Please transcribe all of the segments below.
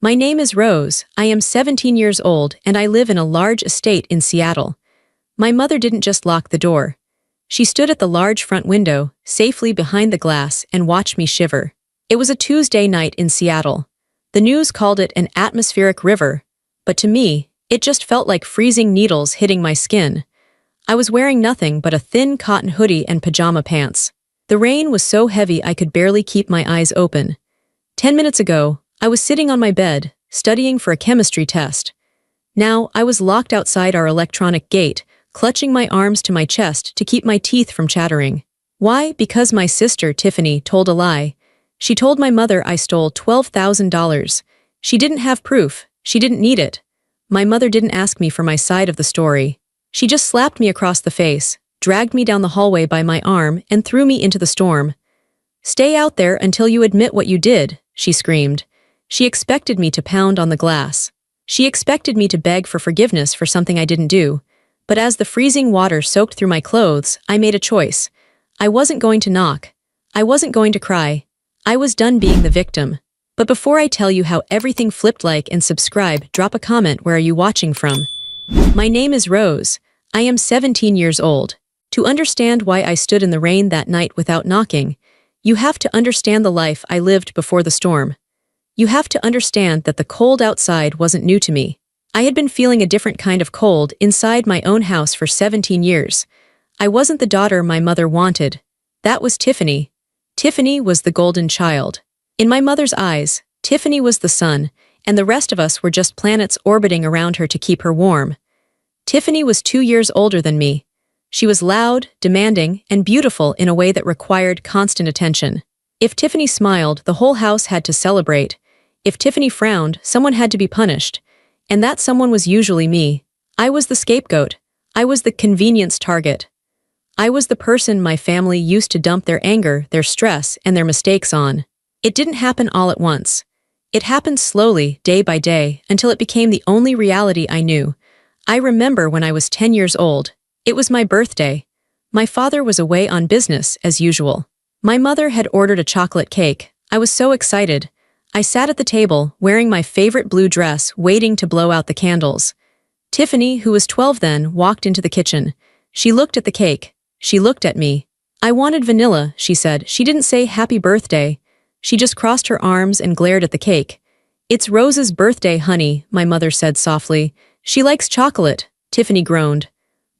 My name is Rose, I am 17 years old and I live in a large estate in Seattle. My mother didn't just lock the door. She stood at the large front window, safely behind the glass, and watched me shiver. It was a Tuesday night in Seattle. The news called it an atmospheric river, but to me, it just felt like freezing needles hitting my skin. I was wearing nothing but a thin cotton hoodie and pajama pants. The rain was so heavy I could barely keep my eyes open. 10 minutes ago, I was sitting on my bed, studying for a chemistry test. Now, I was locked outside our electronic gate, clutching my arms to my chest to keep my teeth from chattering. Why? Because my sister, Tiffany, told a lie. She told my mother I stole $12,000. She didn't have proof. She didn't need it. My mother didn't ask me for my side of the story. She just slapped me across the face, dragged me down the hallway by my arm, and threw me into the storm. "Stay out there until you admit what you did," she screamed. She expected me to pound on the glass. She expected me to beg for forgiveness for something I didn't do. But as the freezing water soaked through my clothes, I made a choice. I wasn't going to knock. I wasn't going to cry. I was done being the victim. But before I tell you how everything flipped, like and subscribe, drop a comment. Where are you watching from? My name is Rose. I am 17 years old. To understand why I stood in the rain that night without knocking, you have to understand the life I lived before the storm. You have to understand that the cold outside wasn't new to me. I had been feeling a different kind of cold inside my own house for 17 years. I wasn't the daughter my mother wanted. That was Tiffany. Tiffany was the golden child. In my mother's eyes, Tiffany was the sun, and the rest of us were just planets orbiting around her to keep her warm. Tiffany was 2 years older than me. She was loud, demanding, and beautiful in a way that required constant attention. If Tiffany smiled, the whole house had to celebrate. If Tiffany frowned, someone had to be punished. And that someone was usually me. I was the scapegoat. I was the convenience target. I was the person my family used to dump their anger, their stress, and their mistakes on. It didn't happen all at once. It happened slowly, day by day, until it became the only reality I knew. I remember when I was 10 years old. It was my birthday. My father was away on business, as usual. My mother had ordered a chocolate cake. I was so excited. I sat at the table, wearing my favorite blue dress, waiting to blow out the candles. Tiffany, who was 12 then, walked into the kitchen. She looked at the cake. She looked at me. "I wanted vanilla," she said. She didn't say happy birthday. She just crossed her arms and glared at the cake. "It's Rose's birthday, honey," my mother said softly. "She likes chocolate," Tiffany groaned.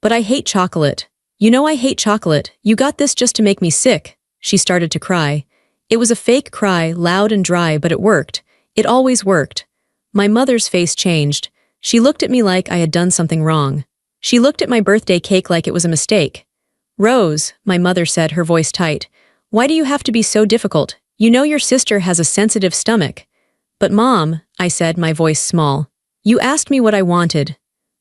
"But I hate chocolate. You know I hate chocolate. You got this just to make me sick." She started to cry. It was a fake cry, loud and dry, but it worked. It always worked. My mother's face changed. She looked at me like I had done something wrong. She looked at my birthday cake like it was a mistake. "Rose," my mother said, her voice tight, "why do you have to be so difficult? You know your sister has a sensitive stomach." "But Mom," I said, my voice small, "you asked me what I wanted."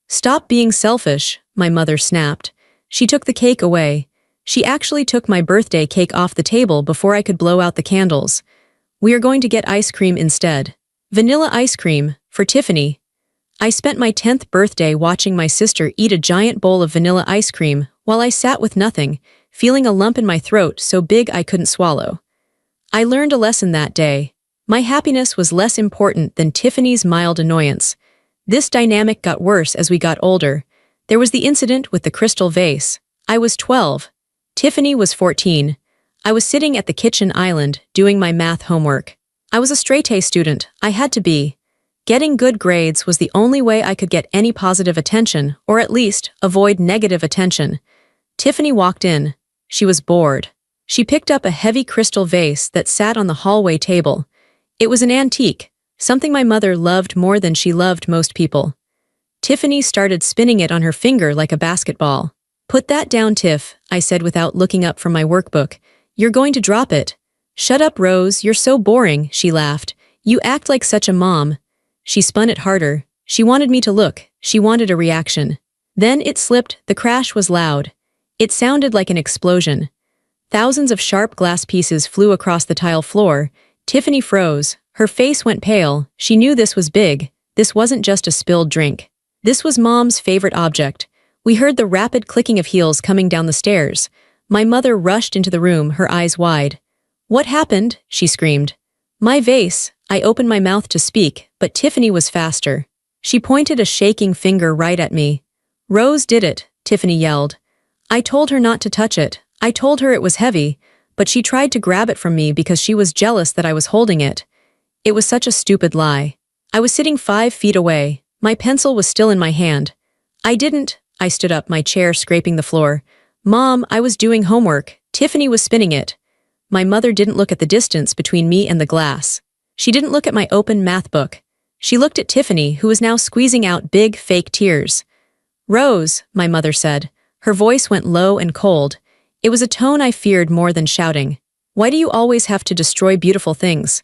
"Stop being selfish," my mother snapped. She took the cake away. She actually took my birthday cake off the table before I could blow out the candles. "We are going to get ice cream instead. Vanilla ice cream, for Tiffany." I spent my 10th birthday watching my sister eat a giant bowl of vanilla ice cream while I sat with nothing, feeling a lump in my throat so big I couldn't swallow. I learned a lesson that day. My happiness was less important than Tiffany's mild annoyance. This dynamic got worse as we got older. There was the incident with the crystal vase. I was 12. Tiffany was 14. I was sitting at the kitchen island, doing my math homework. I was a straight-A student. I had to be. Getting good grades was the only way I could get any positive attention, or at least avoid negative attention. Tiffany walked in. She was bored. She picked up a heavy crystal vase that sat on the hallway table. It was an antique, something my mother loved more than she loved most people. Tiffany started spinning it on her finger like a basketball. "Put that down, Tiff," I said without looking up from my workbook. "You're going to drop it." "Shut up, Rose, you're so boring," she laughed. "You act like such a mom." She spun it harder. She wanted me to look. She wanted a reaction. Then it slipped. The crash was loud. It sounded like an explosion. Thousands of sharp glass pieces flew across the tile floor. Tiffany froze. Her face went pale. She knew this was big. This wasn't just a spilled drink. This was Mom's favorite object. We heard the rapid clicking of heels coming down the stairs. My mother rushed into the room, her eyes wide. "What happened?" she screamed. "My vase," I opened my mouth to speak, but Tiffany was faster. She pointed a shaking finger right at me. "Rose did it," Tiffany yelled. "I told her not to touch it. I told her it was heavy, but she tried to grab it from me because she was jealous that I was holding it. It was such a stupid lie. I was sitting 5 feet away. My pencil was still in my hand. I stood up, my chair scraping the floor. "Mom, I was doing homework. Tiffany was spinning it." My mother didn't look at the distance between me and the glass. She didn't look at my open math book. She looked at Tiffany, who was now squeezing out big, fake tears. "Rose," my mother said. Her voice went low and cold. It was a tone I feared more than shouting. "Why do you always have to destroy beautiful things?"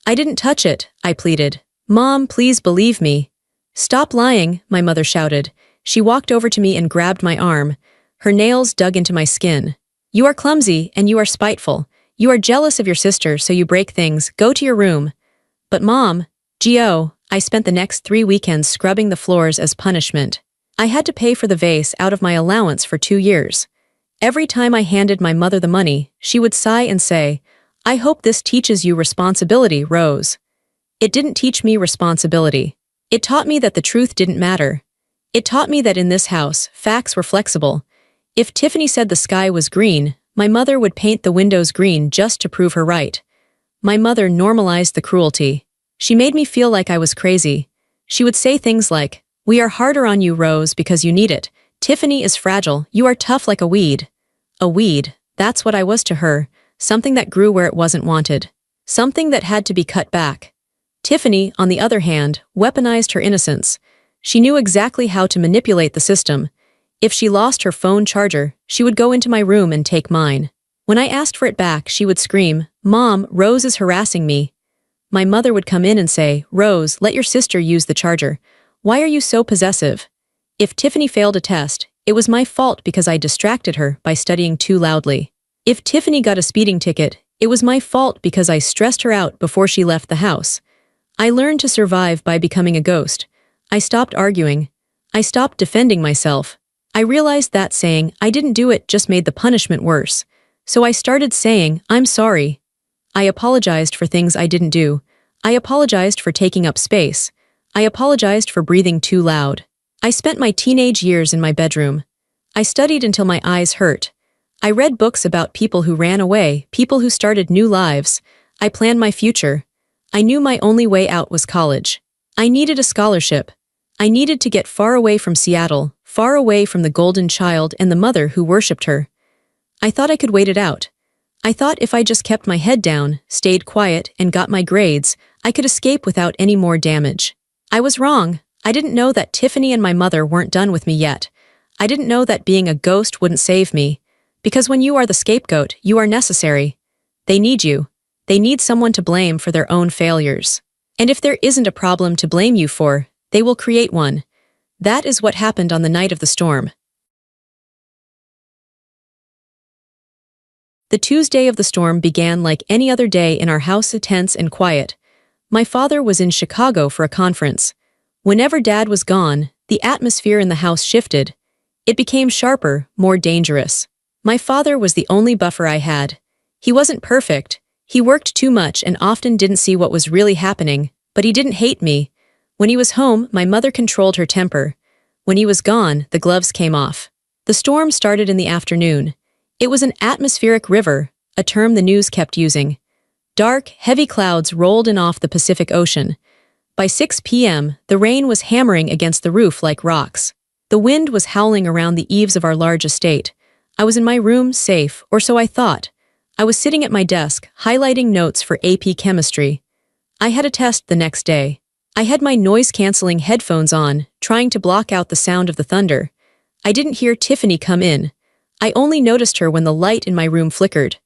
"I didn't touch it," I pleaded. "Mom, please believe me." "Stop lying," my mother shouted. She walked over to me and grabbed my arm. Her nails dug into my skin. "You are clumsy and you are spiteful. You are jealous of your sister, so you break things. Go to your room." "But Mom," I spent the next 3 weekends scrubbing the floors as punishment. I had to pay for the vase out of my allowance for 2 years. Every time I handed my mother the money, she would sigh and say, "I hope this teaches you responsibility, Rose." It didn't teach me responsibility. It taught me that the truth didn't matter. It taught me that in this house, facts were flexible. If Tiffany said the sky was green, my mother would paint the windows green just to prove her right. My mother normalized the cruelty. She made me feel like I was crazy. She would say things like, "We are harder on you, Rose, because you need it. Tiffany is fragile. You are tough like a weed." A weed, that's what I was to her, something that grew where it wasn't wanted. Something that had to be cut back. Tiffany, on the other hand, weaponized her innocence. She knew exactly how to manipulate the system. If she lost her phone charger, she would go into my room and take mine. When I asked for it back, she would scream, "Mom, Rose is harassing me." My mother would come in and say, "Rose, let your sister use the charger. Why are you so possessive?" If Tiffany failed a test, it was my fault because I distracted her by studying too loudly. If Tiffany got a speeding ticket, it was my fault because I stressed her out before she left the house. I learned to survive by becoming a ghost. I stopped arguing. I stopped defending myself. I realized that saying, "I didn't do it," just made the punishment worse. So I started saying, "I'm sorry." I apologized for things I didn't do. I apologized for taking up space. I apologized for breathing too loud. I spent my teenage years in my bedroom. I studied until my eyes hurt. I read books about people who ran away, people who started new lives. I planned my future. I knew my only way out was college. I needed a scholarship. I needed to get far away from Seattle, far away from the golden child and the mother who worshipped her. I thought I could wait it out. I thought if I just kept my head down, stayed quiet, and got my grades, I could escape without any more damage. I was wrong. I didn't know that Tiffany and my mother weren't done with me yet. I didn't know that being a ghost wouldn't save me. Because when you are the scapegoat, you are necessary. They need you. They need someone to blame for their own failures. And if there isn't a problem to blame you for, they will create one. That is what happened on the night of the storm. The Tuesday of the storm began like any other day in our house, tense and quiet. My father was in Chicago for a conference. Whenever Dad was gone, the atmosphere in the house shifted. It became sharper, more dangerous. My father was the only buffer I had. He wasn't perfect. He worked too much and often didn't see what was really happening, but he didn't hate me. When he was home, my mother controlled her temper. When he was gone, the gloves came off. The storm started in the afternoon. It was an atmospheric river, a term the news kept using. Dark, heavy clouds rolled in off the Pacific Ocean. By 6 p.m., the rain was hammering against the roof like rocks. The wind was howling around the eaves of our large estate. I was in my room, safe, or so I thought. I was sitting at my desk, highlighting notes for AP Chemistry. I had a test the next day. I had my noise-canceling headphones on, trying to block out the sound of the thunder. I didn't hear Tiffany come in. I only noticed her when the light in my room flickered.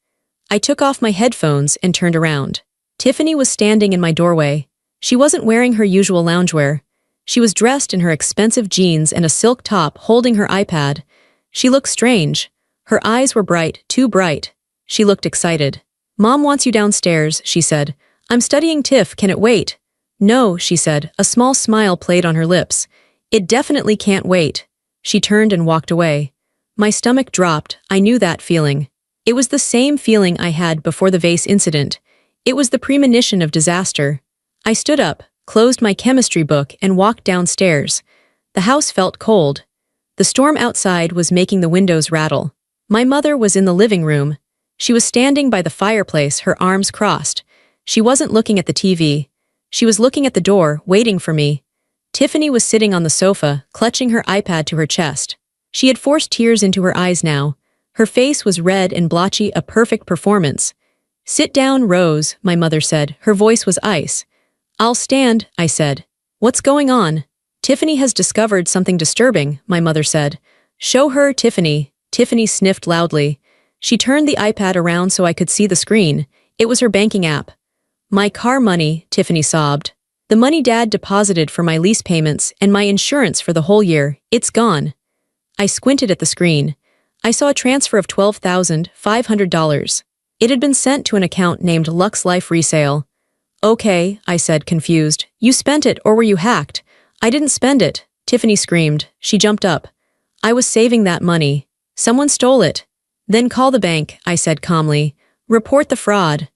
I took off my headphones and turned around. Tiffany was standing in my doorway. She wasn't wearing her usual loungewear. She was dressed in her expensive jeans and a silk top, holding her iPad. She looked strange. Her eyes were bright, too bright. She looked excited. "Mom wants you downstairs," she said. "I'm studying TIFF, can it wait?" "No," she said. A small smile played on her lips. "It definitely can't wait." She turned and walked away. My stomach dropped. I knew that feeling. It was the same feeling I had before the vase incident. It was the premonition of disaster. I stood up, closed my chemistry book, and walked downstairs. The house felt cold. The storm outside was making the windows rattle. My mother was in the living room. She was standing by the fireplace, her arms crossed. She wasn't looking at the TV. She was looking at the door, waiting for me. Tiffany was sitting on the sofa, clutching her iPad to her chest. She had forced tears into her eyes now. Her face was red and blotchy, a perfect performance. "Sit down, Rose," my mother said. Her voice was ice. "I'll stand," I said. "What's going on?" "Tiffany has discovered something disturbing," my mother said. "Show her, Tiffany." Tiffany sniffed loudly. She turned the iPad around so I could see the screen. It was her banking app. "My car money," Tiffany sobbed. "The money Dad deposited for my lease payments and my insurance for the whole year, it's gone." I squinted at the screen. I saw a transfer of $12,500. It had been sent to an account named Lux Life Resale. "Okay," I said, confused. "You spent it, or were you hacked?" "I didn't spend it," Tiffany screamed. She jumped up. "I was saving that money. Someone stole it." "Then call the bank," I said calmly. "Report the fraud."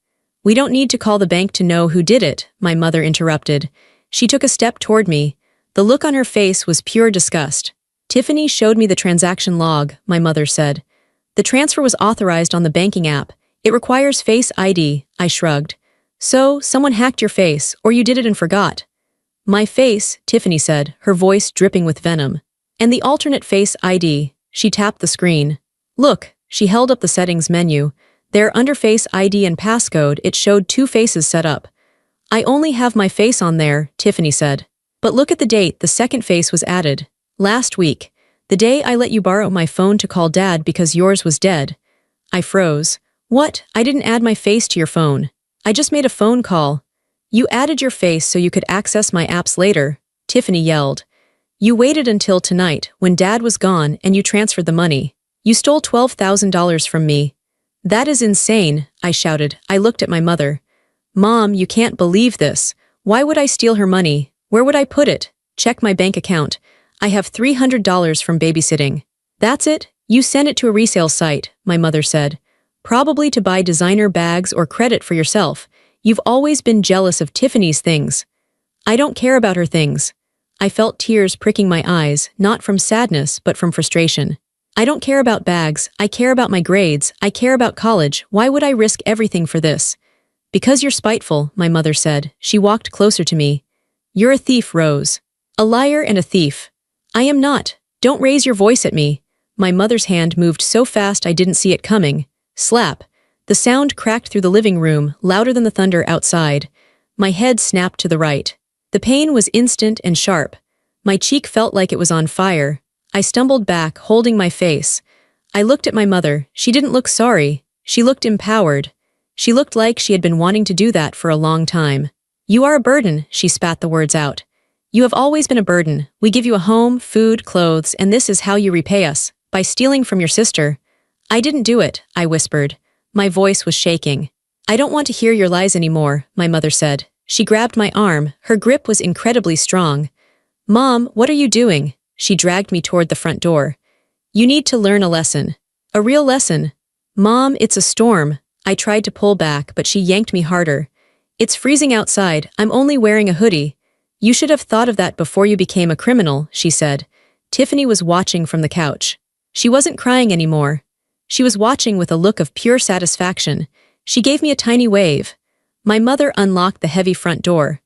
"We don't need to call the bank to know who did it," my mother interrupted. She took a step toward me. The look on her face was pure disgust. "Tiffany showed me the transaction log," my mother said. "The transfer was authorized on the banking app. It requires Face ID," I shrugged. "So, someone hacked your face, or you did it and forgot." "My face," Tiffany said, her voice dripping with venom. "And the alternate Face ID." She tapped the screen. "Look," she held up the settings menu. There, under Face ID and passcode, it showed two faces set up. "I only have my face on there," Tiffany said. "But look at the date, the second face was added. Last week. The day I let you borrow my phone to call Dad because yours was dead." I froze. "What? I didn't add my face to your phone. I just made a phone call." "You added your face so you could access my apps later," Tiffany yelled. "You waited until tonight, when Dad was gone, and you transferred the money. You stole $12,000 from me." "That is insane," I shouted. I looked at my mother. "Mom, you can't believe this. Why would I steal her money? Where would I put it?" "Check my bank account. I have $300 from babysitting." "That's it? You sent it to a resale site," my mother said. "Probably to buy designer bags or credit for yourself. You've always been jealous of Tiffany's things." "I don't care about her things." I felt tears pricking my eyes, not from sadness but from frustration. "I don't care about bags, I care about my grades, I care about college. Why would I risk everything for this?" "Because you're spiteful," my mother said. She walked closer to me. "You're a thief, Rose. A liar and a thief." "I am not. Don't raise your voice at me." My mother's hand moved so fast I didn't see it coming. Slap. The sound cracked through the living room, louder than the thunder outside. My head snapped to the right. The pain was instant and sharp. My cheek felt like it was on fire. I stumbled back, holding my face. I looked at my mother. She didn't look sorry. She looked empowered. She looked like she had been wanting to do that for a long time. "You are a burden," she spat the words out. "You have always been a burden. We give you a home, food, clothes, and this is how you repay us, by stealing from your sister." "I didn't do it," I whispered. My voice was shaking. "I don't want to hear your lies anymore," my mother said. She grabbed my arm. Her grip was incredibly strong. "Mom, what are you doing?" She dragged me toward the front door. "You need to learn a lesson. A real lesson." "Mom, it's a storm." I tried to pull back, but she yanked me harder. "It's freezing outside. I'm only wearing a hoodie." "You should have thought of that before you became a criminal," she said. Tiffany was watching from the couch. She wasn't crying anymore. She was watching with a look of pure satisfaction. She gave me a tiny wave. My mother unlocked the heavy front door.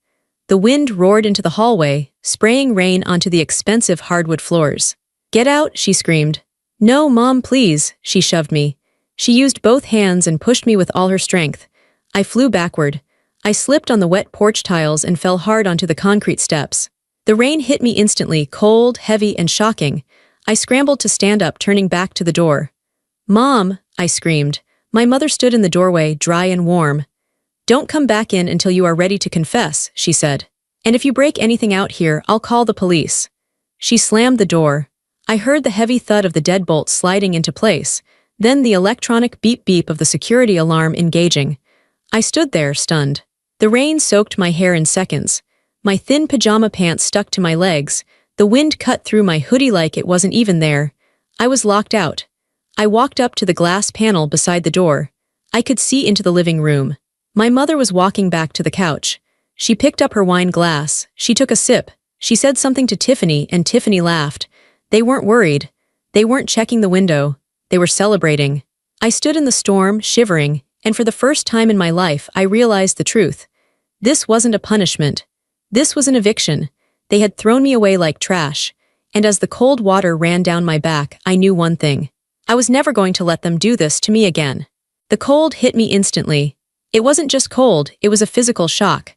The wind roared into the hallway, spraying rain onto the expensive hardwood floors. "Get out," she screamed. "No, Mom, please." She shoved me. She used both hands and pushed me with all her strength. I flew backward. I slipped on the wet porch tiles and fell hard onto the concrete steps. The rain hit me instantly, cold, heavy, and shocking. I scrambled to stand up, turning back to the door. "Mom," I screamed. My mother stood in the doorway, dry and warm. "Don't come back in until you are ready to confess," she said. "And if you break anything out here, I'll call the police." She slammed the door. I heard the heavy thud of the deadbolt sliding into place, then the electronic beep-beep of the security alarm engaging. I stood there, stunned. The rain soaked my hair in seconds. My thin pajama pants stuck to my legs. The wind cut through my hoodie like it wasn't even there. I was locked out. I walked up to the glass panel beside the door. I could see into the living room. My mother was walking back to the couch. She picked up her wine glass. She took a sip. She said something to Tiffany, and Tiffany laughed. They weren't worried. They weren't checking the window. They were celebrating. I stood in the storm, shivering, and for the first time in my life, I realized the truth. This wasn't a punishment. This was an eviction. They had thrown me away like trash. And as the cold water ran down my back, I knew one thing. I was never going to let them do this to me again. The cold hit me instantly. It wasn't just cold, it was a physical shock.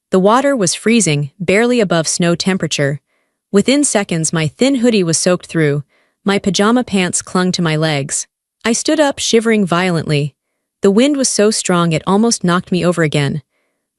The water was freezing, barely above snow temperature. Within seconds, my thin hoodie was soaked through. My pajama pants clung to my legs. I stood up, shivering violently. The wind was so strong it almost knocked me over again.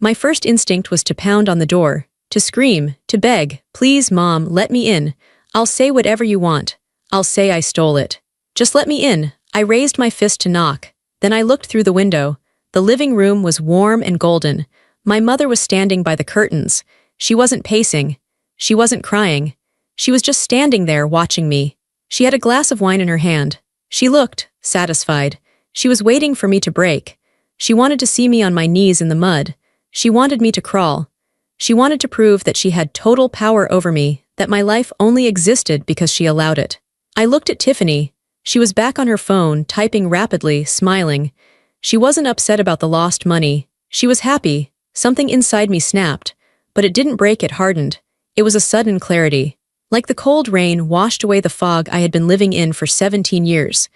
My first instinct was to pound on the door, to scream, to beg, "Please, Mom, let me in. I'll say whatever you want. I'll say I stole it. Just let me in." I raised my fist to knock. Then I looked through the window. The living room was warm and golden. My mother was standing by the curtains. She wasn't pacing. She wasn't crying. She was just standing there watching me. She had a glass of wine in her hand. She looked satisfied. She was waiting for me to break. She wanted to see me on my knees in the mud. She wanted me to crawl. She wanted to prove that she had total power over me, that my life only existed because she allowed it. I looked at Tiffany. She was back on her phone, typing rapidly, smiling. She wasn't upset about the lost money. She was happy. Something inside me snapped, but it didn't break, it hardened. It was a sudden clarity. Like the cold rain washed away the fog I had been living in for 17 years.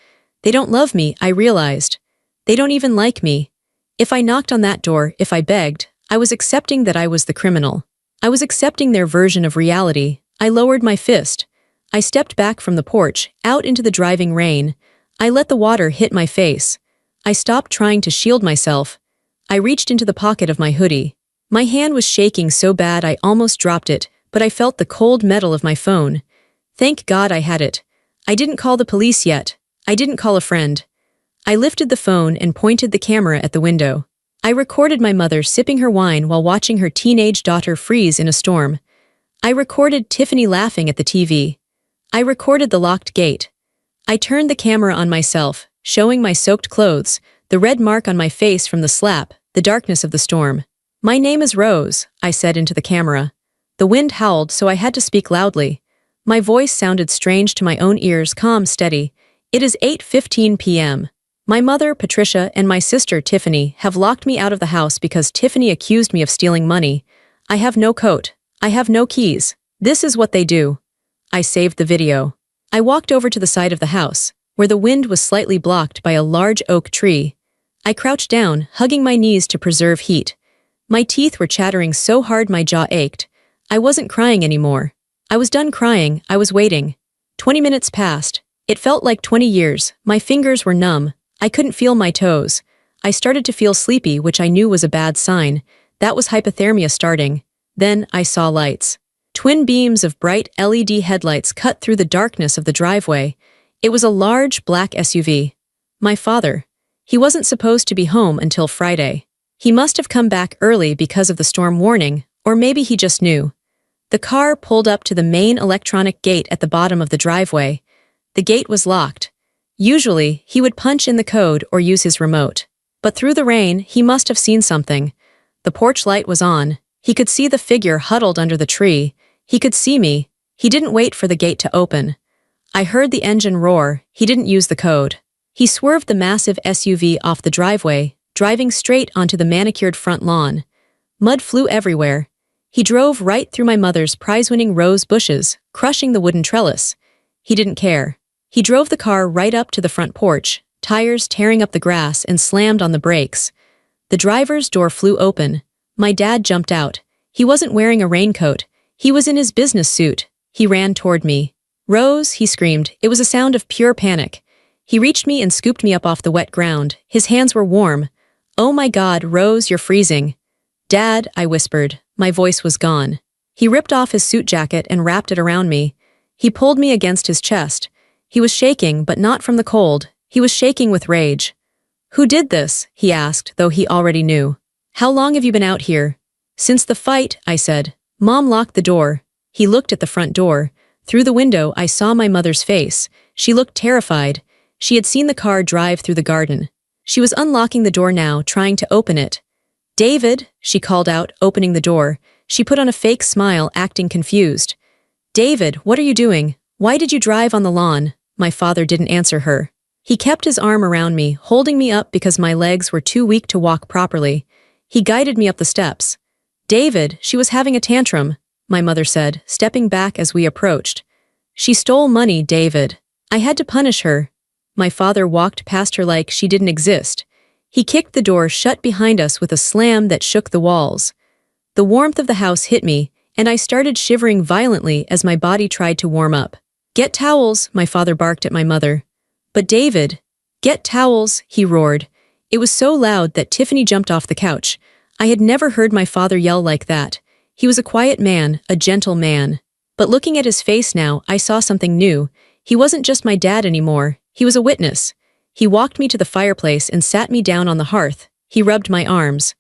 They don't love me, I realized. They don't even like me. If I knocked on that door, if I begged, I was accepting that I was the criminal. I was accepting their version of reality. I lowered my fist. I stepped back from the porch, out into the driving rain. I let the water hit my face. I stopped trying to shield myself. I reached into the pocket of my hoodie. My hand was shaking so bad I almost dropped it, but I felt the cold metal of my phone. Thank God I had it. I didn't call the police yet. I didn't call a friend. I lifted the phone and pointed the camera at the window. I recorded my mother sipping her wine while watching her teenage daughter freeze in a storm. I recorded Tiffany laughing at the TV. I recorded the locked gate. I turned the camera on myself, showing my soaked clothes, the red mark on my face from the slap, the darkness of the storm. "My name is Rose," I said into the camera. The wind howled, so I had to speak loudly. My voice sounded strange to my own ears, calm, steady. "It is 8:15 p.m. My mother, Patricia, and my sister, Tiffany, have locked me out of the house because Tiffany accused me of stealing money. I have no coat. I have no keys. This is what they do." I saved the video. I walked over to the side of the house, where the wind was slightly blocked by a large oak tree. I crouched down, hugging my knees to preserve heat. My teeth were chattering so hard my jaw ached. I wasn't crying anymore. I was done crying, I was waiting. 20 minutes passed. It felt like 20 years. My fingers were numb. I couldn't feel my toes. I started to feel sleepy, which I knew was a bad sign. That was hypothermia starting. Then I saw lights. Twin beams of bright LED headlights cut through the darkness of the driveway. It was a large black SUV. My father. He wasn't supposed to be home until Friday. He must have come back early because of the storm warning, or maybe he just knew. The car pulled up to the main electronic gate at the bottom of the driveway. The gate was locked. Usually, he would punch in the code or use his remote. But through the rain, he must have seen something. The porch light was on. He could see the figure huddled under the tree. He could see me. He didn't wait for the gate to open. I heard the engine roar. He didn't use the code. He swerved the massive SUV off the driveway, driving straight onto the manicured front lawn. Mud flew everywhere. He drove right through my mother's prize-winning rose bushes, crushing the wooden trellis. He didn't care. He drove the car right up to the front porch, tires tearing up the grass, and slammed on the brakes. The driver's door flew open. My dad jumped out. He wasn't wearing a raincoat. He was in his business suit. He ran toward me. "Rose," he screamed. It was a sound of pure panic. He reached me and scooped me up off the wet ground. His hands were warm. "Oh my God, Rose, you're freezing." "Dad," I whispered. My voice was gone. He ripped off his suit jacket and wrapped it around me. He pulled me against his chest. He was shaking, but not from the cold. He was shaking with rage. "Who did this?" he asked, though he already knew. "How long have you been out here?" "Since the fight," I said. "Mom locked the door." He looked at the front door. Through the window, I saw my mother's face. She looked terrified. She had seen the car drive through the garden. She was unlocking the door now, trying to open it. David, she called out, opening the door. She put on a fake smile, acting confused. David, what are you doing? Why did you drive on the lawn? My father didn't answer her. He kept his arm around me, holding me up because my legs were too weak to walk properly. He guided me up the steps. David, she was having a tantrum, my mother said, stepping back as we approached. She stole money, David. I had to punish her. My father walked past her like she didn't exist. He kicked the door shut behind us with a slam that shook the walls. The warmth of the house hit me, and I started shivering violently as my body tried to warm up. Get towels, my father barked at my mother. But David, get towels, he roared. It was so loud that Tiffany jumped off the couch. I had never heard my father yell like that. He was a quiet man, a gentle man. But looking at his face now, I saw something new. He wasn't just my dad anymore. He was a witness. He walked me to the fireplace and sat me down on the hearth. He rubbed my arms.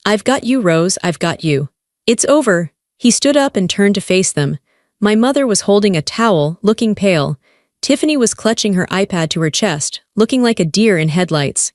I've got you, Rose, I've got you. It's over. He stood up and turned to face them. My mother was holding a towel, looking pale. Tiffany was clutching her iPad to her chest, looking like a deer in headlights.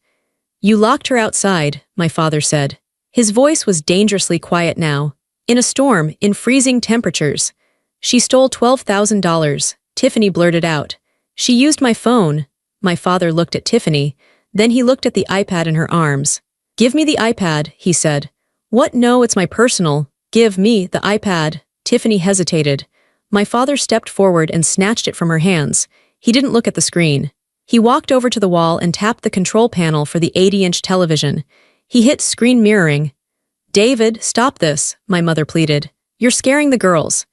You locked her outside, my father said. His voice was dangerously quiet now. In a storm, in freezing temperatures. She stole $12,000, Tiffany blurted out. She used my phone. My father looked at Tiffany. Then he looked at the iPad in her arms. Give me the iPad, he said. What? No, it's my personal. Give me the iPad. Tiffany hesitated. My father stepped forward and snatched it from her hands. He didn't look at the screen. He walked over to the wall and tapped the control panel for the 80-inch television. He hit screen mirroring. David, stop this, my mother pleaded. You're scaring the girls.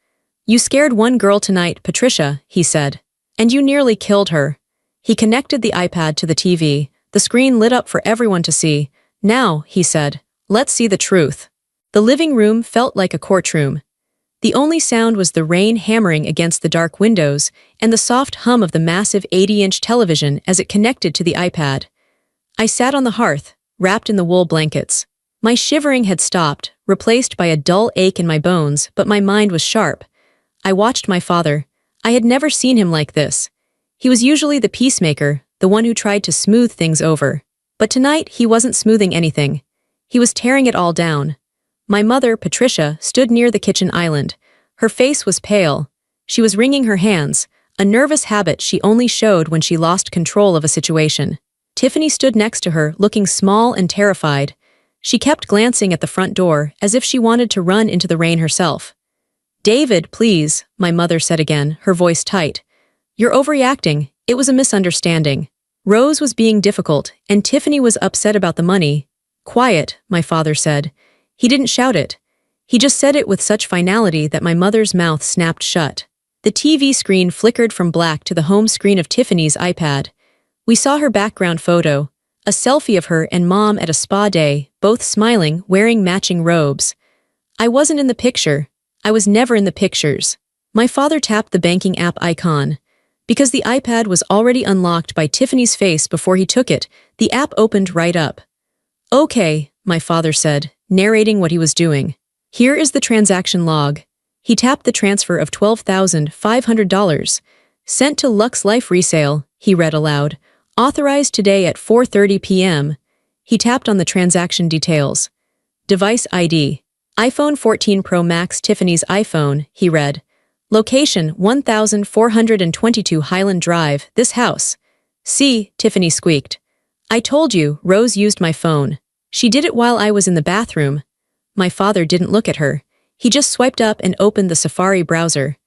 You scared one girl tonight, Patricia, he said. And you nearly killed her. He connected the iPad to the TV. The screen lit up for everyone to see. Now, he said, let's see the truth. The living room felt like a courtroom. The only sound was the rain hammering against the dark windows and the soft hum of the massive 80-inch television as it connected to the iPad. I sat on the hearth, wrapped in the wool blankets. My shivering had stopped, replaced by a dull ache in my bones, but my mind was sharp. I watched my father. I had never seen him like this. He was usually the peacemaker, the one who tried to smooth things over. But tonight, he wasn't smoothing anything. He was tearing it all down. My mother, Patricia, stood near the kitchen island. Her face was pale. She was wringing her hands, a nervous habit she only showed when she lost control of a situation. Tiffany stood next to her, looking small and terrified. She kept glancing at the front door, as if she wanted to run into the rain herself. David, please, my mother said again, her voice tight. You're overreacting. It was a misunderstanding. Rose was being difficult, and Tiffany was upset about the money. Quiet, my father said. He didn't shout it. He just said it with such finality that my mother's mouth snapped shut. The TV screen flickered from black to the home screen of Tiffany's iPad. We saw her background photo, a selfie of her and Mom at a spa day, both smiling, wearing matching robes. I wasn't in the picture. I was never in the pictures. My father tapped the banking app icon. Because the iPad was already unlocked by Tiffany's face before he took it, the app opened right up. Okay, my father said, narrating what he was doing. Here is the transaction log. He tapped the transfer of $12,500. Sent to Lux Life Resale, he read aloud. Authorized today at 4:30 p.m. He tapped on the transaction details. Device ID. iPhone 14 Pro Max Tiffany's iPhone, he read. Location 1422 Highland Drive, this house. See, Tiffany squeaked. I told you, Rose used my phone. She did it while I was in the bathroom. My father didn't look at her. He just swiped up and opened the Safari browser.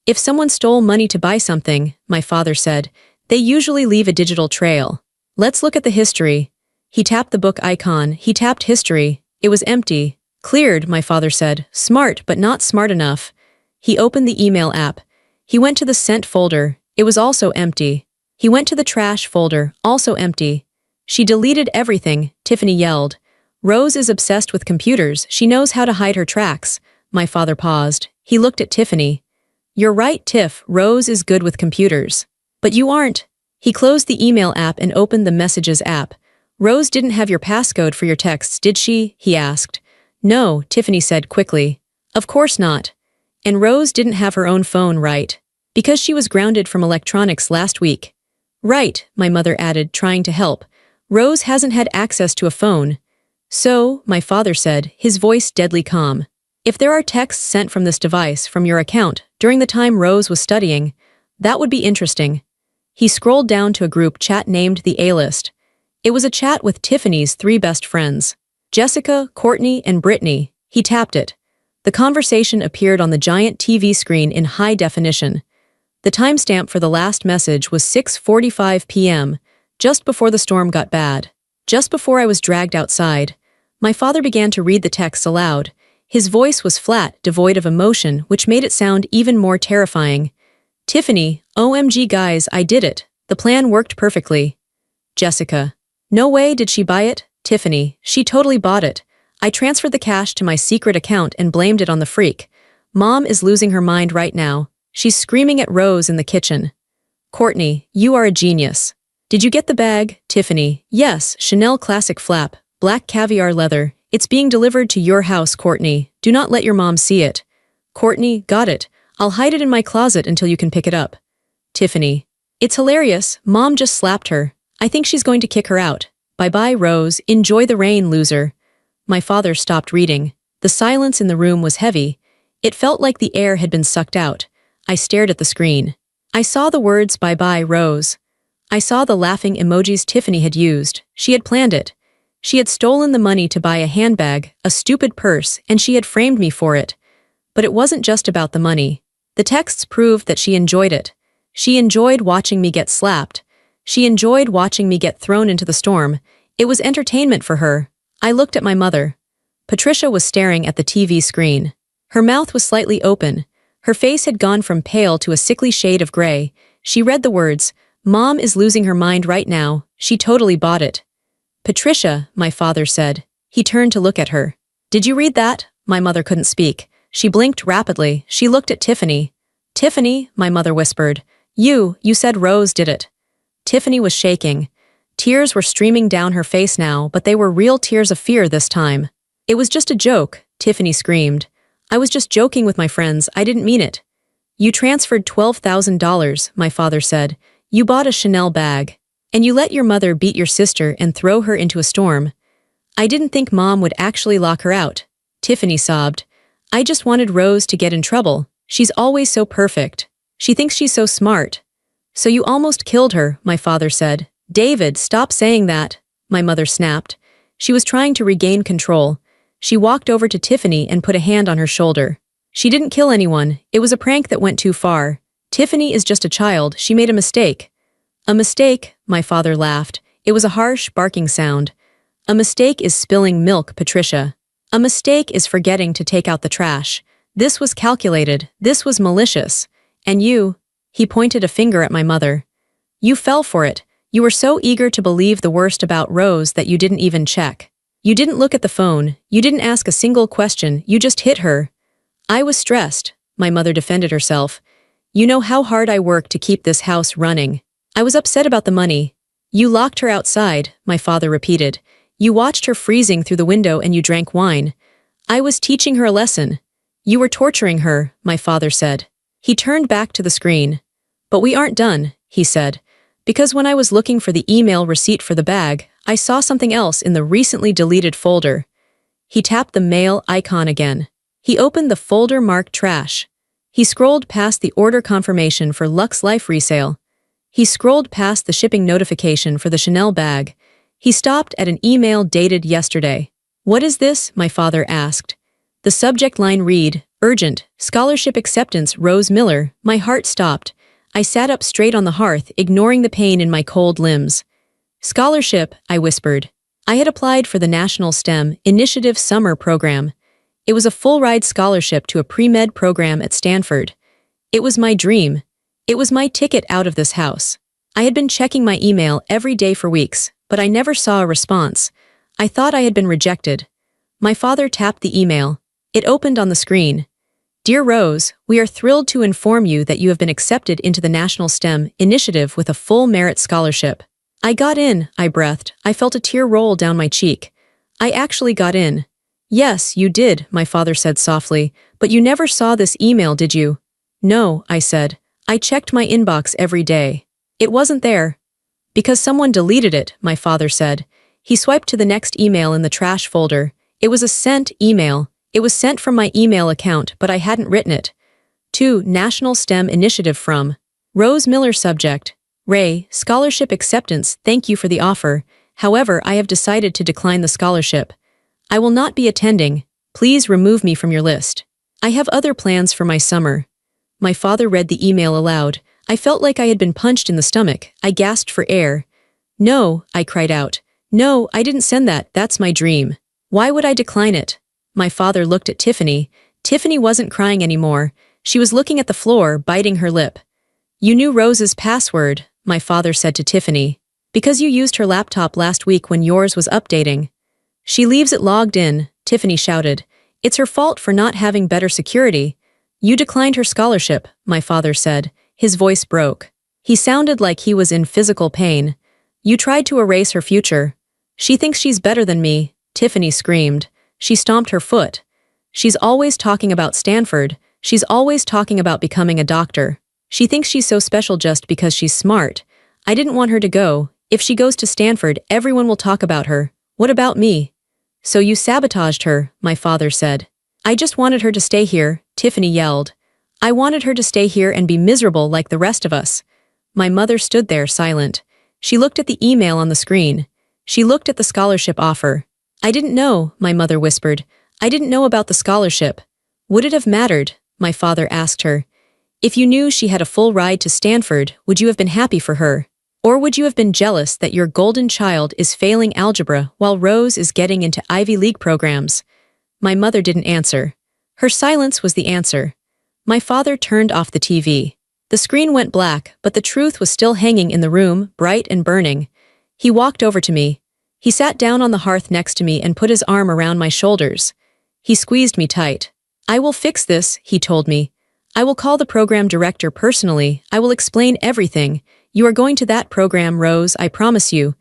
If someone stole money to buy something, my father said, they usually leave a digital trail. Let's look at the history. He tapped the book icon. He tapped history. It was empty. Cleared, my father said. Smart, but not smart enough. He opened the email app. He went to the sent folder. It was also empty. He went to the trash folder, also empty. She deleted everything, Tiffany yelled. Rose is obsessed with computers. She knows how to hide her tracks. My father paused. He looked at Tiffany. You're right, Tiff. Rose is good with computers. But you aren't. He closed the email app and opened the messages app. Rose didn't have your passcode for your texts, did she? He asked. No, Tiffany said quickly. Of course not. And Rose didn't have her own phone, right? Because she was grounded from electronics last week. Right, my mother added, trying to help. Rose hasn't had access to a phone. So, my father said, his voice deadly calm. If there are texts sent from this device from your account during the time Rose was studying, that would be interesting. He scrolled down to a group chat named the A-List. It was a chat with Tiffany's three best friends, Jessica, Courtney, and Brittany. He tapped it. The conversation appeared on the giant TV screen in high definition. The timestamp for the last message was 6:45 p.m., just before the storm got bad. Just before I was dragged outside, my father began to read the text aloud. His voice was flat, devoid of emotion, which made it sound even more terrifying. Tiffany, OMG guys, I did it. The plan worked perfectly. Jessica. No way did she buy it? Tiffany. She totally bought it. I transferred the cash to my secret account and blamed it on the freak. Mom is losing her mind right now. She's screaming at Rose in the kitchen. Courtney, you are a genius. Did you get the bag? Tiffany. Yes, Chanel classic flap, black caviar leather. It's being delivered to your house, Courtney. Do not let your mom see it. Courtney, got it. I'll hide it in my closet until you can pick it up. Tiffany. It's hilarious. Mom just slapped her. I think she's going to kick her out. Bye-bye, Rose. Enjoy the rain, loser. My father stopped reading. The silence in the room was heavy. It felt like the air had been sucked out. I stared at the screen. I saw the words bye-bye, Rose. I saw the laughing emojis Tiffany had used. She had planned it. She had stolen the money to buy a handbag, a stupid purse, and she had framed me for it. But it wasn't just about the money. The texts proved that she enjoyed it. She enjoyed watching me get slapped. She enjoyed watching me get thrown into the storm. It was entertainment for her. I looked at my mother. Patricia was staring at the TV screen. Her mouth was slightly open. Her face had gone from pale to a sickly shade of gray. She read the words, Mom is losing her mind right now. She totally bought it. Patricia, my father said. He turned to look at her. Did you read that? My mother couldn't speak. She blinked rapidly. She looked at Tiffany. Tiffany, my mother whispered. You said Rose did it. Tiffany was shaking. Tears were streaming down her face now, but they were real tears of fear this time. It was just a joke, Tiffany screamed. I was just joking with my friends. I didn't mean it. You transferred $12,000, my father said. You bought a Chanel bag. And you let your mother beat your sister and throw her into a storm. I didn't think Mom would actually lock her out. Tiffany sobbed. I just wanted Rose to get in trouble. She's always so perfect. She thinks she's so smart. So you almost killed her, my father said. David, stop saying that, my mother snapped. She was trying to regain control. She walked over to Tiffany and put a hand on her shoulder. She didn't kill anyone. It was a prank that went too far. Tiffany is just a child. She made a mistake. A mistake, my father laughed. It was a harsh, barking sound. A mistake is spilling milk, Patricia. A mistake is forgetting to take out the trash. This was calculated. This was malicious. And you, he pointed a finger at my mother. You fell for it. You were so eager to believe the worst about Rose that you didn't even check. You didn't look at the phone. You didn't ask a single question. You just hit her. I was stressed, my mother defended herself. You know how hard I work to keep this house running. I was upset about the money. You locked her outside, my father repeated. You watched her freezing through the window and you drank wine. I was teaching her a lesson. You were torturing her, my father said. He turned back to the screen. But we aren't done, he said. Because when I was looking for the email receipt for the bag, I saw something else in the recently deleted folder. He tapped the mail icon again. He opened the folder marked trash. He scrolled past the order confirmation for Lux Life resale. He scrolled past the shipping notification for the Chanel bag. He stopped at an email dated yesterday. What is this? My father asked. The subject line read, Urgent, Scholarship Acceptance, Rose Miller. My heart stopped. I sat up straight on the hearth, ignoring the pain in my cold limbs. Scholarship, I whispered. I had applied for the National STEM Initiative Summer Program. It was a full-ride scholarship to a pre-med program at Stanford. It was my dream. It was my ticket out of this house. I had been checking my email every day for weeks, but I never saw a response. I thought I had been rejected. My father tapped the email. It opened on the screen. Dear Rose, we are thrilled to inform you that you have been accepted into the National STEM Initiative with a full merit scholarship. I got in, I breathed. I felt a tear roll down my cheek. I actually got in. Yes, you did, my father said softly, but you never saw this email, did you? No, I said. I checked my inbox every day. It wasn't there. Because someone deleted it, my father said. He swiped to the next email in the trash folder. It was a sent email. It was sent from my email account, but I hadn't written it. To National STEM Initiative from Rose Miller. Subject: Ray, scholarship acceptance. Thank you for the offer. However, I have decided to decline the scholarship. I will not be attending. Please remove me from your list. I have other plans for my summer. My father read the email aloud. I felt like I had been punched in the stomach. I gasped for air. No, I cried out. No, I didn't send that. That's my dream. Why would I decline it? My father looked at Tiffany. Tiffany wasn't crying anymore. She was looking at the floor, biting her lip. You knew Rose's password, my father said to Tiffany. Because you used her laptop last week when yours was updating. She leaves it logged in, Tiffany shouted. It's her fault for not having better security. You declined her scholarship, my father said. His voice broke. He sounded like he was in physical pain. You tried to erase her future. She thinks she's better than me, Tiffany screamed. She stomped her foot. She's always talking about Stanford. She's always talking about becoming a doctor. She thinks she's so special just because she's smart. I didn't want her to go. If she goes to Stanford, everyone will talk about her. What about me? So you sabotaged her, my father said. I just wanted her to stay here, Tiffany yelled. I wanted her to stay here and be miserable like the rest of us. My mother stood there silent. She looked at the email on the screen. She looked at the scholarship offer. I didn't know, my mother whispered. I didn't know about the scholarship. Would it have mattered? My father asked her. If you knew she had a full ride to Stanford, would you have been happy for her? Or would you have been jealous that your golden child is failing algebra while Rose is getting into Ivy League programs? My mother didn't answer. Her silence was the answer. My father turned off the TV. The screen went black, but the truth was still hanging in the room, bright and burning. He walked over to me. He sat down on the hearth next to me and put his arm around my shoulders. He squeezed me tight. I will fix this, he told me. I will call the program director personally. I will explain everything. You are going to that program, Rose, I promise you.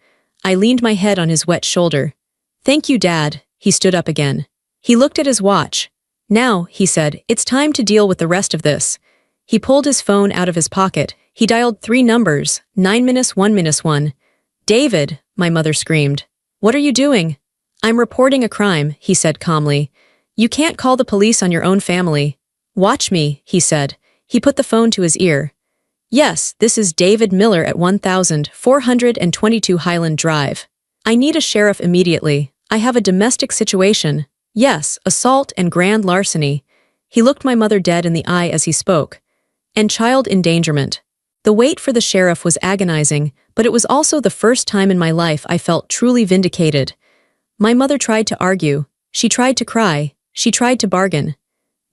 I leaned my head on his wet shoulder. Thank you, Dad. He stood up again. He looked at his watch. Now, he said, it's time to deal with the rest of this. He pulled his phone out of his pocket. He dialed 3 numbers, 9-1-1. David, my mother screamed. What are you doing? I'm reporting a crime, he said calmly. You can't call the police on your own family. Watch me, he said. He put the phone to his ear. Yes, this is David Miller at 1422 Highland Drive. I need a sheriff immediately. I have a domestic situation. Yes, assault and grand larceny. He looked my mother dead in the eye as he spoke. And child endangerment. The wait for the sheriff was agonizing, but it was also the first time in my life I felt truly vindicated. My mother tried to argue. She tried to cry. She tried to bargain.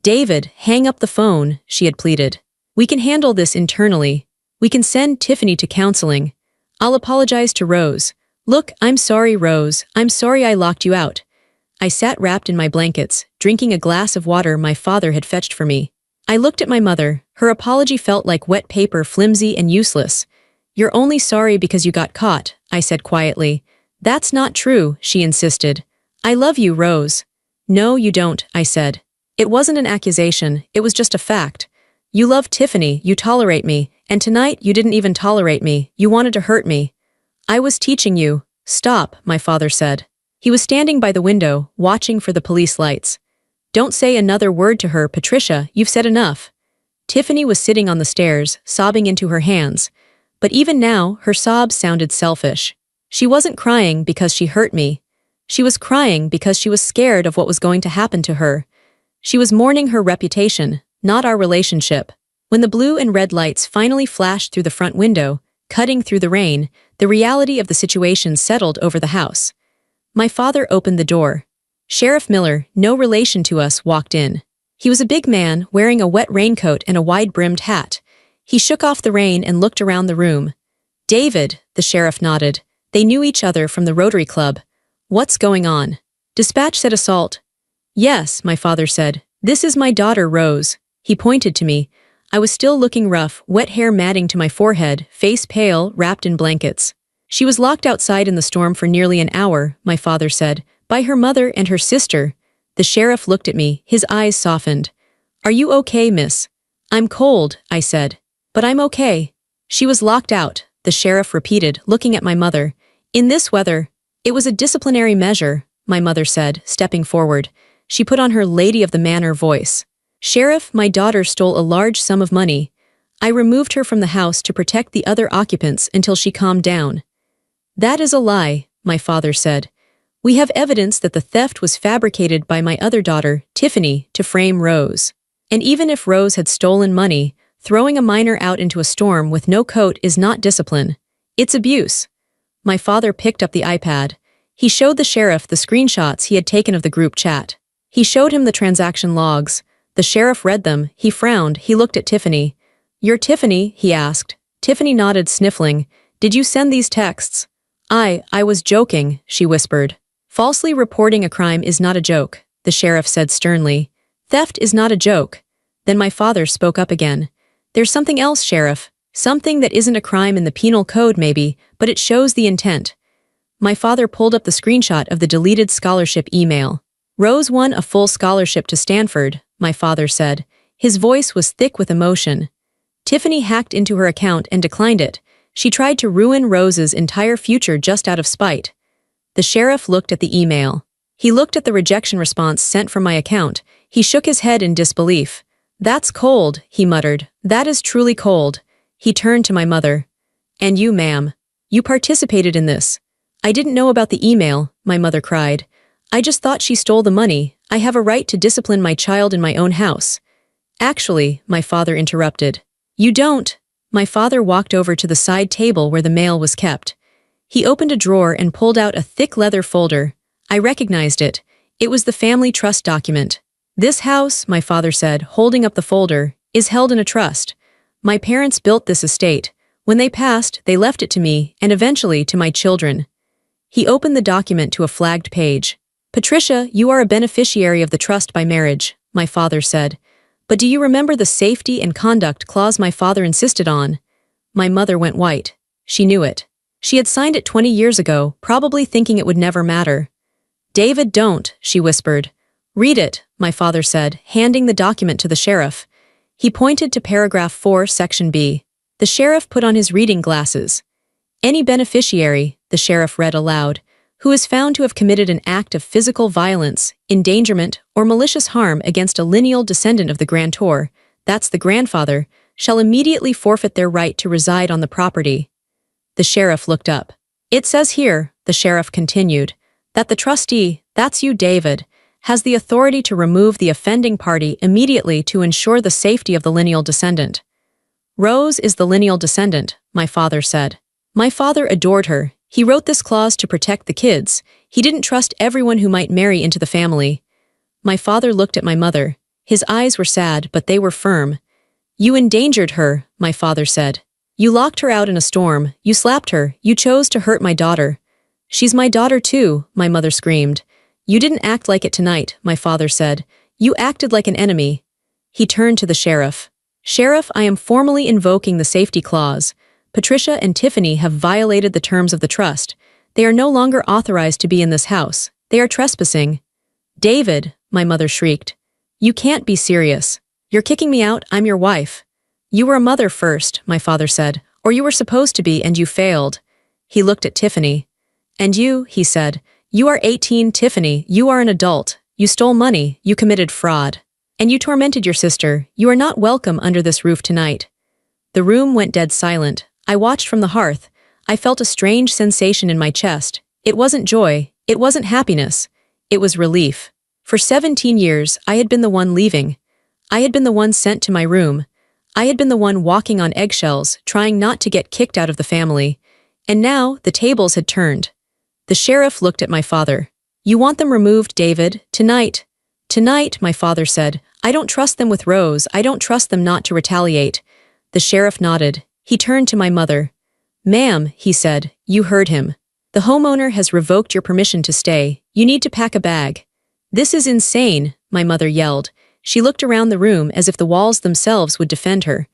David, hang up the phone, she had pleaded. We can handle this internally. We can send Tiffany to counseling. I'll apologize to Rose. Look, I'm sorry, Rose. I'm sorry I locked you out. I sat wrapped in my blankets, drinking a glass of water my father had fetched for me. I looked at my mother. Her apology felt like wet paper, flimsy and useless. You're only sorry because you got caught, I said quietly. That's not true, she insisted. I love you, Rose. No, you don't, I said. It wasn't an accusation, it was just a fact. You love Tiffany, you tolerate me, and tonight you didn't even tolerate me, you wanted to hurt me. I was teaching you. Stop, my father said. He was standing by the window, watching for the police lights. Don't say another word to her, Patricia, you've said enough. Tiffany was sitting on the stairs, sobbing into her hands. But even now, her sobs sounded selfish. She wasn't crying because she hurt me. She was crying because she was scared of what was going to happen to her. She was mourning her reputation, not our relationship. When the blue and red lights finally flashed through the front window, cutting through the rain, the reality of the situation settled over the house. My father opened the door. Sheriff Miller, no relation to us, walked in. He was a big man, wearing a wet raincoat and a wide-brimmed hat. He shook off the rain and looked around the room. David, the sheriff nodded. They knew each other from the Rotary Club. What's going on? Dispatch said assault. Yes, my father said. This is my daughter, Rose. He pointed to me. I was still looking rough, wet hair matting to my forehead, face pale, wrapped in blankets. She was locked outside in the storm for nearly an hour, my father said, by her mother and her sister. The sheriff looked at me, his eyes softened. Are you okay, miss? I'm cold, I said. But I'm okay. She was locked out, the sheriff repeated, looking at my mother. In this weather? It was a disciplinary measure, my mother said, stepping forward. She put on her lady of the manor voice. Sheriff, my daughter stole a large sum of money. I removed her from the house to protect the other occupants until she calmed down. That is a lie, my father said. We have evidence that the theft was fabricated by my other daughter, Tiffany, to frame Rose. And even if Rose had stolen money, throwing a minor out into a storm with no coat is not discipline. It's abuse. My father picked up the iPad. He showed the sheriff the screenshots he had taken of the group chat. He showed him the transaction logs. The sheriff read them. He frowned. He looked at Tiffany. You're Tiffany? He asked. Tiffany nodded, sniffling. Did you send these texts? I was joking, she whispered. Falsely reporting a crime is not a joke, the sheriff said sternly. Theft is not a joke. Then my father spoke up again. There's something else, Sheriff. Something that isn't a crime in the penal code maybe, but it shows the intent. My father pulled up the screenshot of the deleted scholarship email. Rose won a full scholarship to Stanford, my father said. His voice was thick with emotion. Tiffany hacked into her account and declined it. She tried to ruin Rose's entire future just out of spite. The sheriff looked at the email. He looked at the rejection response sent from my account. He shook his head in disbelief. That's cold, he muttered. That is truly cold. He turned to my mother. And you, ma'am. You participated in this. I didn't know about the email, my mother cried. I just thought she stole the money. I have a right to discipline my child in my own house. Actually, my father interrupted. You don't. My father walked over to the side table where the mail was kept. He opened a drawer and pulled out a thick leather folder. I recognized it. It was the family trust document. This house, my father said, holding up the folder, is held in a trust. My parents built this estate. When they passed, they left it to me, and eventually to my children. He opened the document to a flagged page. Patricia, you are a beneficiary of the trust by marriage, my father said. But do you remember the safety and conduct clause my father insisted on? My mother went white. She knew it. She had signed it 20 years ago, probably thinking it would never matter. David, don't, she whispered. Read it, my father said, handing the document to the sheriff. He pointed to paragraph 4, section B. The sheriff put on his reading glasses. Any beneficiary, the sheriff read aloud, who is found to have committed an act of physical violence, endangerment, or malicious harm against a lineal descendant of the grantor, that's the grandfather, shall immediately forfeit their right to reside on the property. The sheriff looked up. It says here, the sheriff continued, that the trustee, that's you, David, has the authority to remove the offending party immediately to ensure the safety of the lineal descendant. Rose is the lineal descendant, my father said. My father adored her. He wrote this clause to protect the kids. He didn't trust everyone who might marry into the family. My father looked at my mother. His eyes were sad, but they were firm. You endangered her, my father said. You locked her out in a storm. You slapped her. You chose to hurt my daughter. She's my daughter too, my mother screamed. You didn't act like it tonight, my father said. You acted like an enemy. He turned to the sheriff. Sheriff, I am formally invoking the safety clause. Patricia and Tiffany have violated the terms of the trust. They are no longer authorized to be in this house. They are trespassing. David, my mother shrieked. You can't be serious. You're kicking me out. I'm your wife. You were a mother first, my father said, or you were supposed to be and you failed. He looked at Tiffany. And you, he said, you are 18, Tiffany. You are an adult. You stole money. You committed fraud. And you tormented your sister. You are not welcome under this roof tonight. The room went dead silent. I watched from the hearth. I felt a strange sensation in my chest. It wasn't joy. It wasn't happiness. It was relief. For 17 years, I had been the one leaving. I had been the one sent to my room. I had been the one walking on eggshells, trying not to get kicked out of the family. And now, the tables had turned. The sheriff looked at my father. You want them removed, David? Tonight. Tonight, my father said. I don't trust them with Rose. I don't trust them not to retaliate. The sheriff nodded. He turned to my mother. Ma'am, he said, you heard him. The homeowner has revoked your permission to stay. You need to pack a bag. This is insane, my mother yelled. She looked around the room as if the walls themselves would defend her.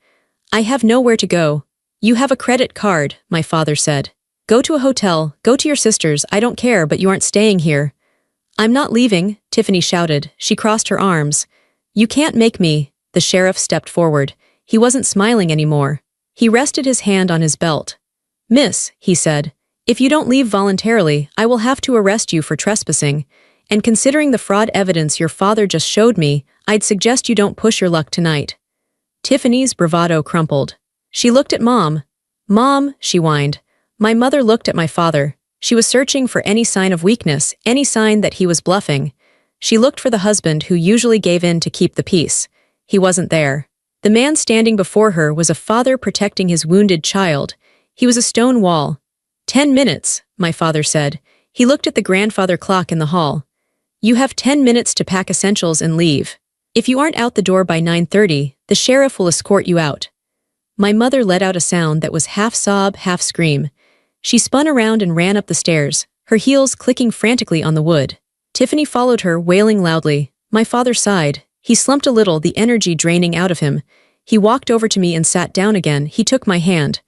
I have nowhere to go. You have a credit card, my father said. Go to a hotel, go to your sister's, I don't care, but you aren't staying here. I'm not leaving, Tiffany shouted. She crossed her arms. You can't make me. The sheriff stepped forward. He wasn't smiling anymore. He rested his hand on his belt. Miss, he said, If you don't leave voluntarily, I will have to arrest you for trespassing. And considering the fraud evidence your father just showed me, I'd suggest you don't push your luck tonight." Tiffany's bravado crumpled. She looked at Mom. "Mom," she whined. My mother looked at my father. She was searching for any sign of weakness, any sign that he was bluffing. She looked for the husband who usually gave in to keep the peace. He wasn't there. The man standing before her was a father protecting his wounded child. He was a stone wall. 10 minutes, my father said. He looked at the grandfather clock in the hall. "You have 10 minutes to pack essentials and leave. If you aren't out the door by 9:30, the sheriff will escort you out." My mother let out a sound that was half sob, half scream. She spun around and ran up the stairs, her heels clicking frantically on the wood. Tiffany followed her, wailing loudly. My father sighed. He slumped a little, the energy draining out of him. He walked over to me and sat down again. He took my hand.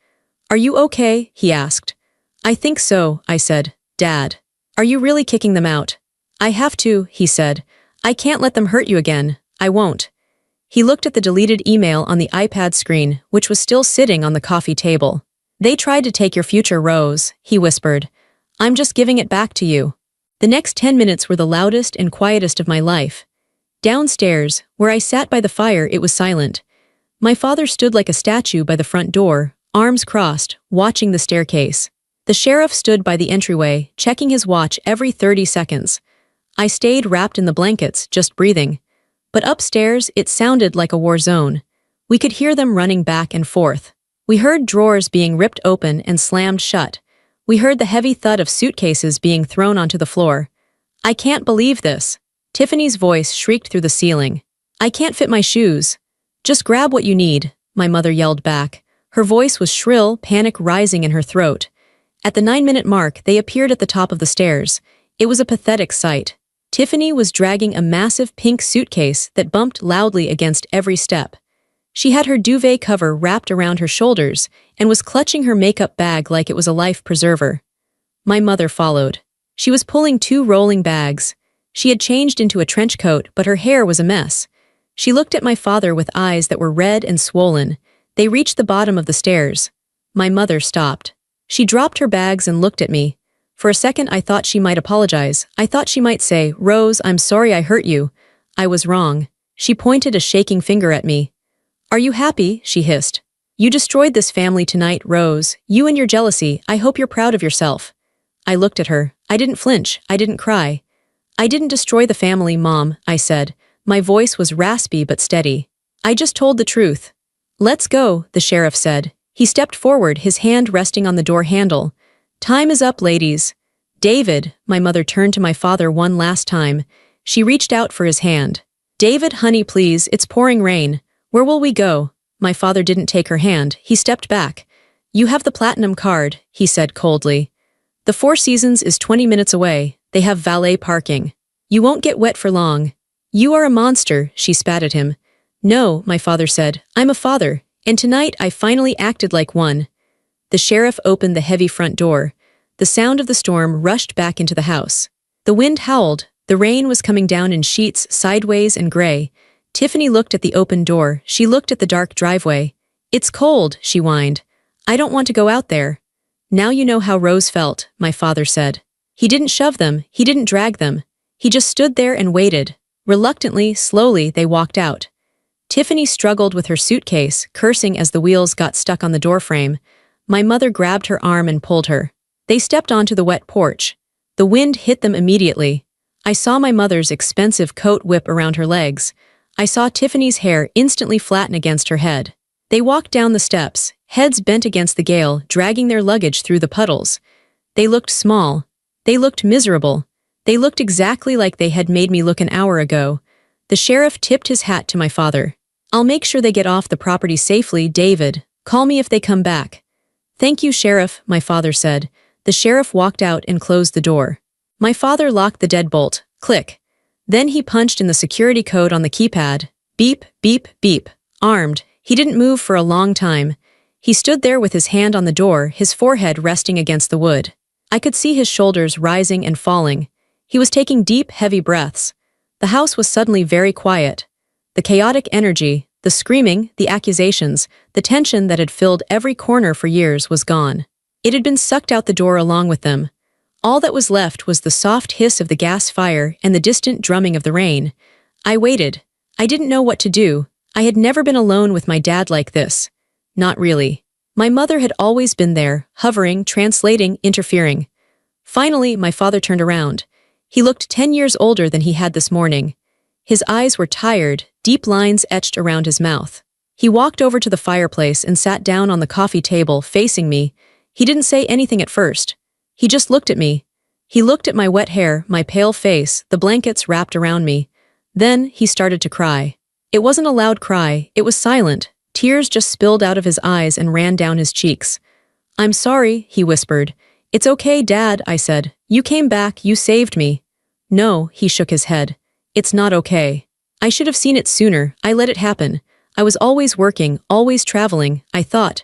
"Are you okay?" he asked. "I think so," I said. "Dad, are you really kicking them out?" "I have to," he said. "I can't let them hurt you again. I won't." He looked at the deleted email on the iPad screen, which was still sitting on the coffee table. "They tried to take your future, Rose," he whispered. "I'm just giving it back to you." The next 10 minutes were the loudest and quietest of my life. Downstairs, where I sat by the fire, it was silent. My father stood like a statue by the front door, arms crossed, watching the staircase. The sheriff stood by the entryway, checking his watch every 30 seconds. I stayed wrapped in the blankets, just breathing. But upstairs, it sounded like a war zone. We could hear them running back and forth. We heard drawers being ripped open and slammed shut. We heard the heavy thud of suitcases being thrown onto the floor. "I can't believe this." Tiffany's voice shrieked through the ceiling. "I can't fit my shoes." "Just grab what you need," my mother yelled back. Her voice was shrill, panic rising in her throat. At the 9-minute mark, they appeared at the top of the stairs. It was a pathetic sight. Tiffany was dragging a massive pink suitcase that bumped loudly against every step. She had her duvet cover wrapped around her shoulders and was clutching her makeup bag like it was a life preserver. My mother followed. She was pulling 2 rolling bags. She had changed into a trench coat, but her hair was a mess. She looked at my father with eyes that were red and swollen. They reached the bottom of the stairs. My mother stopped. She dropped her bags and looked at me. For a second I thought she might apologize. I thought she might say, "Rose, I'm sorry I hurt you." I was wrong. She pointed a shaking finger at me. "Are you happy?" she hissed. "You destroyed this family tonight, Rose. You and your jealousy. I hope you're proud of yourself." I looked at her. I didn't flinch. I didn't cry. "I didn't destroy the family, Mom," I said. My voice was raspy but steady. "I just told the truth." "Let's go," the sheriff said. He stepped forward, his hand resting on the door handle. "Time is up, ladies." "David," my mother turned to my father one last time. She reached out for his hand. "David, honey, please, it's pouring rain. Where will we go?" My father didn't take her hand. He stepped back. "You have the platinum card," he said coldly. "The Four Seasons is 20 minutes away. They have valet parking. You won't get wet for long." "You are a monster," she spat at him. "No," my father said. "I'm a father, and tonight I finally acted like one." The sheriff opened the heavy front door. The sound of the storm rushed back into the house. The wind howled. The rain was coming down in sheets, sideways and gray. Tiffany looked at the open door. She looked at the dark driveway. "It's cold," she whined. "I don't want to go out there." "Now you know how Rose felt," my father said. He didn't shove them. He didn't drag them. He just stood there and waited. Reluctantly, slowly, they walked out. Tiffany struggled with her suitcase, cursing as the wheels got stuck on the doorframe. My mother grabbed her arm and pulled her. They stepped onto the wet porch. The wind hit them immediately. I saw my mother's expensive coat whip around her legs. I saw Tiffany's hair instantly flatten against her head. They walked down the steps, heads bent against the gale, dragging their luggage through the puddles. They looked small. They looked miserable. They looked exactly like they had made me look an hour ago. The sheriff tipped his hat to my father. "I'll make sure they get off the property safely, David. Call me if they come back." "Thank you, Sheriff," my father said. The sheriff walked out and closed the door. My father locked the deadbolt. Click. Then he punched in the security code on the keypad. Beep, beep, beep. Armed. He didn't move for a long time. He stood there with his hand on the door, his forehead resting against the wood. I could see his shoulders rising and falling. He was taking deep, heavy breaths. The house was suddenly very quiet. The chaotic energy, the screaming, the accusations, the tension that had filled every corner for years was gone. It had been sucked out the door along with them. All that was left was the soft hiss of the gas fire and the distant drumming of the rain. I waited. I didn't know what to do. I had never been alone with my dad like this. Not really. My mother had always been there, hovering, translating, interfering. Finally, my father turned around. He looked 10 years older than he had this morning. His eyes were tired, deep lines etched around his mouth. He walked over to the fireplace and sat down on the coffee table, facing me. He didn't say anything at first. He just looked at me. He looked at my wet hair, my pale face, the blankets wrapped around me. Then he started to cry. It wasn't a loud cry, it was silent. Tears just spilled out of his eyes and ran down his cheeks. "I'm sorry," he whispered. "It's okay, Dad," I said. "You came back, you saved me." "No," he shook his head. "It's not okay. I should have seen it sooner, I let it happen. I was always working, always traveling, I thought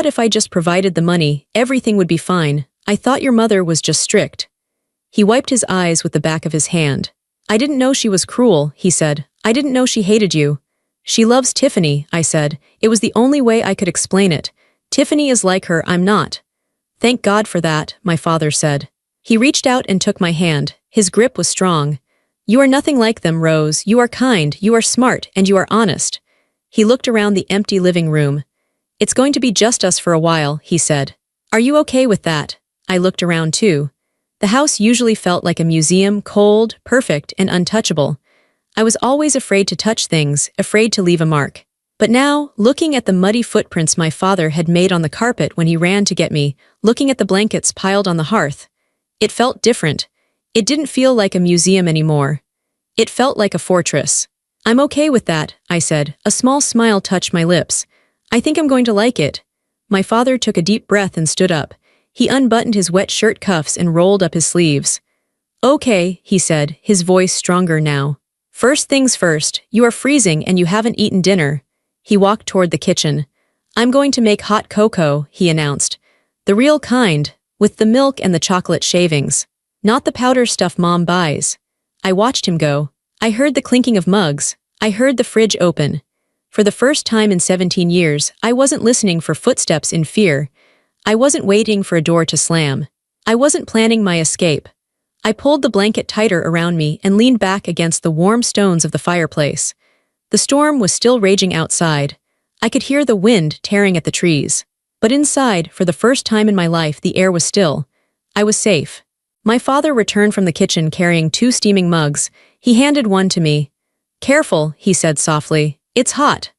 if I just provided the money, everything would be fine. I thought your mother was just strict." He wiped his eyes with the back of his hand. "I didn't know she was cruel," he said. "I didn't know she hated you." "She loves Tiffany," I said. It was the only way I could explain it. "Tiffany is like her, I'm not." "Thank God for that," my father said. He reached out and took my hand. His grip was strong. "You are nothing like them, Rose. You are kind, you are smart, and you are honest." He looked around the empty living room. "It's going to be just us for a while," he said. "Are you okay with that?" I looked around too. The house usually felt like a museum, cold, perfect, and untouchable. I was always afraid to touch things, afraid to leave a mark. But now, looking at the muddy footprints my father had made on the carpet when he ran to get me, looking at the blankets piled on the hearth, it felt different. It didn't feel like a museum anymore. It felt like a fortress. "I'm okay with that," I said. A small smile touched my lips. "I think I'm going to like it." My father took a deep breath and stood up. He unbuttoned his wet shirt cuffs and rolled up his sleeves. "Okay," he said, his voice stronger now. "First things first, you are freezing and you haven't eaten dinner." He walked toward the kitchen. "I'm going to make hot cocoa," he announced. "The real kind, with the milk and the chocolate shavings. Not the powder stuff Mom buys." I watched him go. I heard the clinking of mugs. I heard the fridge open. For the first time in 17 years, I wasn't listening for footsteps in fear. I wasn't waiting for a door to slam. I wasn't planning my escape. I pulled the blanket tighter around me and leaned back against the warm stones of the fireplace. The storm was still raging outside. I could hear the wind tearing at the trees. But inside, for the first time in my life, the air was still. I was safe. My father returned from the kitchen carrying 2 steaming mugs. He handed one to me. "Careful," he said softly. "It's hot."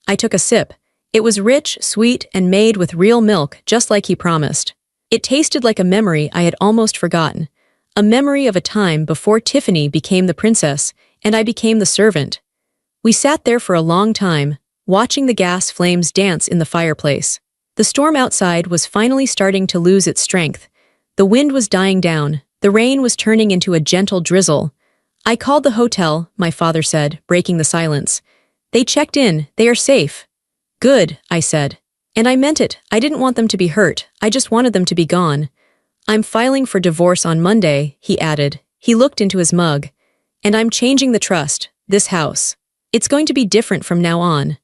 I took a sip. It was rich, sweet, and made with real milk, just like he promised. It tasted like a memory I had almost forgotten. A memory of a time before Tiffany became the princess, and I became the servant. We sat there for a long time, watching the gas flames dance in the fireplace. The storm outside was finally starting to lose its strength. The wind was dying down. The rain was turning into a gentle drizzle. "I called the hotel," my father said, breaking the silence. "They checked in. They are safe." "Good," I said. And I meant it. I didn't want them to be hurt. I just wanted them to be gone. "I'm filing for divorce on Monday," he added. He looked into his mug. "And I'm changing the trust, this house. It's going to be different from now on."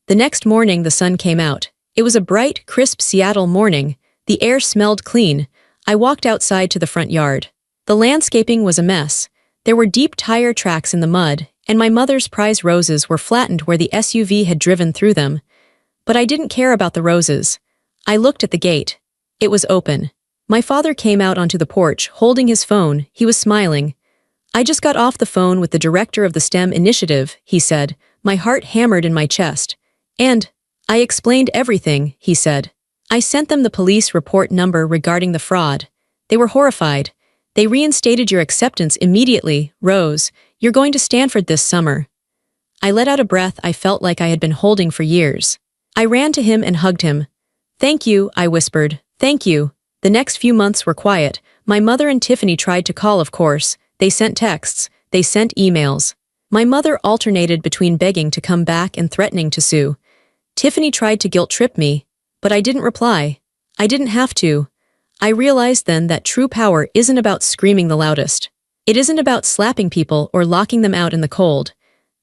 The next morning the sun came out. It was a bright, crisp Seattle morning. The air smelled clean. I walked outside to the front yard. The landscaping was a mess. There were deep tire tracks in the mud, and my mother's prize roses were flattened where the SUV had driven through them. But I didn't care about the roses. I looked at the gate. It was open. My father came out onto the porch, holding his phone. He was smiling. "I just got off the phone with the director of the STEM initiative," he said. My heart hammered in my chest. "And I explained everything," he said. "I sent them the police report number regarding the fraud. They were horrified. They reinstated your acceptance immediately, Rose. You're going to Stanford this summer." I let out a breath I felt like I had been holding for years. I ran to him and hugged him. "Thank you," I whispered. "Thank you." The next few months were quiet. My mother and Tiffany tried to call, of course. They sent texts. They sent emails. My mother alternated between begging to come back and threatening to sue. Tiffany tried to guilt-trip me. But I didn't reply. I didn't have to. I realized then that true power isn't about screaming the loudest. It isn't about slapping people or locking them out in the cold.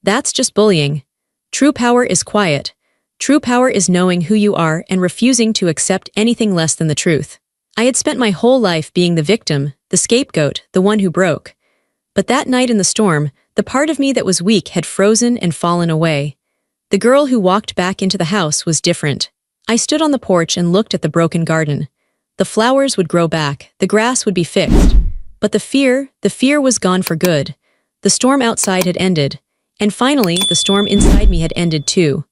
That's just bullying. True power is quiet. True power is knowing who you are and refusing to accept anything less than the truth. I had spent my whole life being the victim, the scapegoat, the one who broke. But that night in the storm, the part of me that was weak had frozen and fallen away. The girl who walked back into the house was different. I stood on the porch and looked at the broken garden. The flowers would grow back, the grass would be fixed. But the fear was gone for good. The storm outside had ended. And finally, the storm inside me had ended too.